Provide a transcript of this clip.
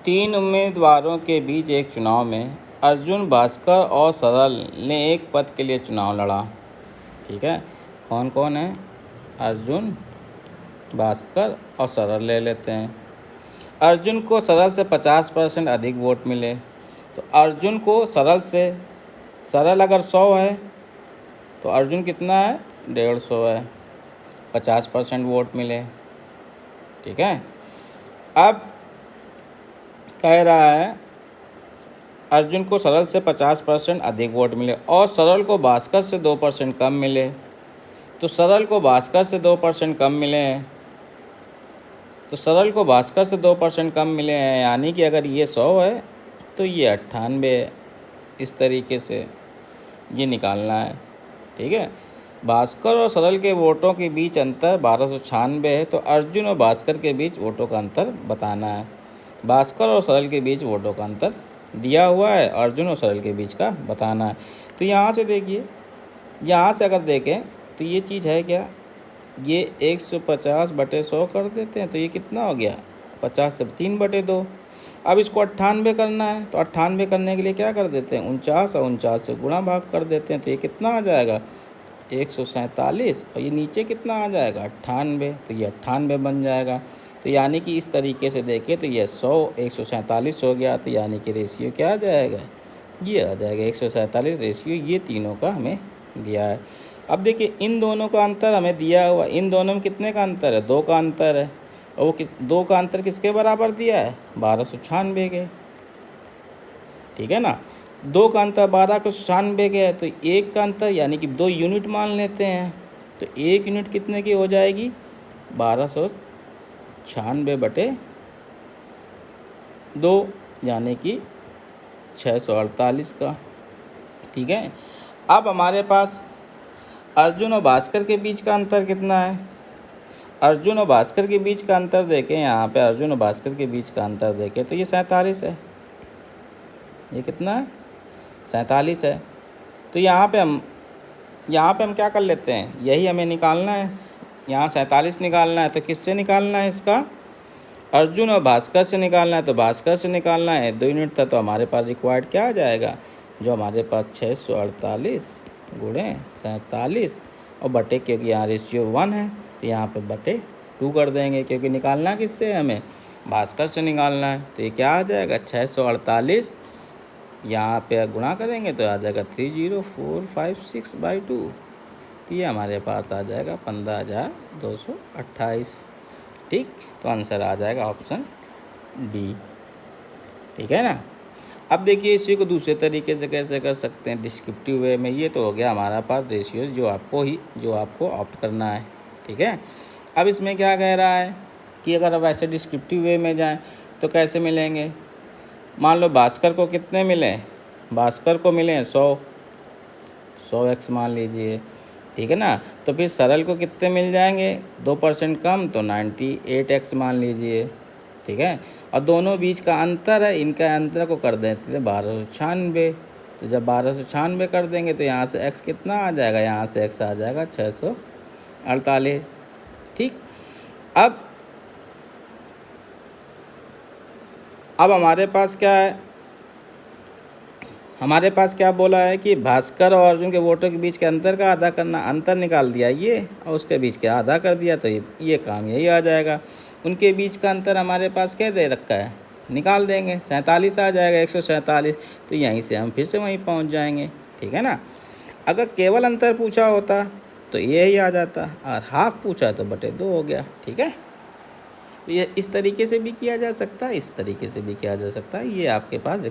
तीन उम्मीदवारों के बीच एक चुनाव में अर्जुन, भास्कर और सरल ने एक पद के लिए चुनाव लड़ा। ठीक है, कौन कौन है? अर्जुन, भास्कर और सरल ले लेते हैं। अर्जुन को सरल से 50% अधिक वोट मिले, तो अर्जुन को सरल अगर 100 है तो अर्जुन कितना है? 150 है। 50% वोट मिले। ठीक है, अब कह रहा है अर्जुन को सरल से 50% अधिक वोट मिले और सरल को भास्कर से 2% कम मिले। तो सरल को भास्कर से 2% कम मिले हैं, तो सरल को भास्कर से 2% कम मिले हैं, यानी कि अगर ये 100 है तो ये 98 है। इस तरीके से ये निकालना है। ठीक है, भास्कर और सरल के वोटों के बीच अंतर 1296 है, तो अर्जुन और भास्कर के बीच वोटों का अंतर बताना है। भास्कर और सरल के बीच वोटों का अंतर दिया हुआ है, अर्जुन और सरल के बीच का बताना है। तो यहाँ से देखिए, यहाँ से अगर देखें तो ये चीज़ है क्या? ये 150/100 कर देते हैं तो ये कितना हो गया? 50 से 3/2। अब इसको 98 करना है, तो 98 करने के लिए क्या कर देते हैं? 49 और 49 से गुणा भाग कर देते हैं, तो ये कितना आ जाएगा? 147। और ये नीचे कितना आ जाएगा? 98। तो ये 98 बन जाएगा। तो यानी कि इस तरीके से देखें तो ये 100 147 हो गया, तो यानी कि रेशियो क्या आ जाएगा? ये आ जाएगा 147 रेशियो। ये तीनों का हमें दिया है। अब देखिए, इन दोनों का अंतर हमें दिया हुआ, इन दोनों में कितने का अंतर है? 2 का अंतर है। और वो 2 का अंतर किसके बराबर दिया है? 1296 के। ठीक है ना, 2 का अंतर 1296 के है, तो 1 का अंतर यानी कि 2 यूनिट मान लेते हैं, तो 1 यूनिट कितने की हो जाएगी? 1296/2 यानी कि 648 का। ठीक है, अब हमारे पास अर्जुन और भास्कर के बीच का अंतर कितना है? अर्जुन और भास्कर के बीच का अंतर देखें, यहाँ पे अर्जुन और भास्कर के बीच का अंतर देखें तो ये 47 है। ये कितना है? 47 है। तो यहाँ पे हम क्या कर लेते हैं? यही हमें निकालना है। यहाँ 47 निकालना है, तो किससे निकालना है इसका? अर्जुन और भास्कर से निकालना है, तो भास्कर से निकालना है। 2 यूनिट था, तो हमारे पास रिक्वायर्ड क्या आ जाएगा? जो हमारे पास 648 गुणे 47 और बटे, क्योंकि यहाँ रेशियो 1 है तो यहाँ पे बटे 2 कर देंगे, क्योंकि निकालना किससे है हमें? भास्कर से निकालना है। तो ये क्या आ जाएगा? 648 यहाँ पे गुणा करेंगे तो आ जाएगा 30456/2। तो ये हमारे पास आ जाएगा 15,228। ठीक, तो आंसर आ जाएगा ऑप्शन डी। ठीक है ना। अब देखिए, इसी को दूसरे तरीके से कैसे कर सकते हैं? डिस्क्रिप्टिव वे में। ये तो हो गया हमारा पास रेशियोज जो आपको ऑप्ट करना है। ठीक है, अब इसमें क्या कह रहा है कि अगर अब ऐसे डिस्क्रिप्टिव वे में जाएं तो कैसे मिलेंगे? मान लो भास्कर को कितने मिले? भास्कर को मिले 100x मान लीजिए। ठीक है ना, तो फिर सरल को कितने मिल जाएंगे? 2% कम, तो 98x मान लीजिए। ठीक है, और दोनों बीच का अंतर है, इनका अंतर को कर देते हैं 1296। तो जब 1296 कर देंगे तो यहाँ से x कितना आ जाएगा? यहाँ से x आ जाएगा 648। ठीक, अब हमारे पास क्या है? हमारे पास क्या बोला है कि भास्कर और अर्जुन के वोटों के बीच के अंतर का आधा करना। अंतर निकाल दिया ये और उसके बीच के आधा कर दिया, तो ये काम यही आ जाएगा। उनके बीच का अंतर हमारे पास क्या दे रखा है? निकाल देंगे, 47 आ जाएगा, 147। तो यहीं से हम फिर से वहीं पहुंच जाएंगे। ठीक है ना। अगर केवल अंतर पूछा होता तो ये ही आ जाता, और हाफ पूछा तो बटे 2 हो गया। ठीक है, तो ये इस तरीके से भी किया जा सकता है, इस तरीके से भी किया जा सकता है। ये आपके पास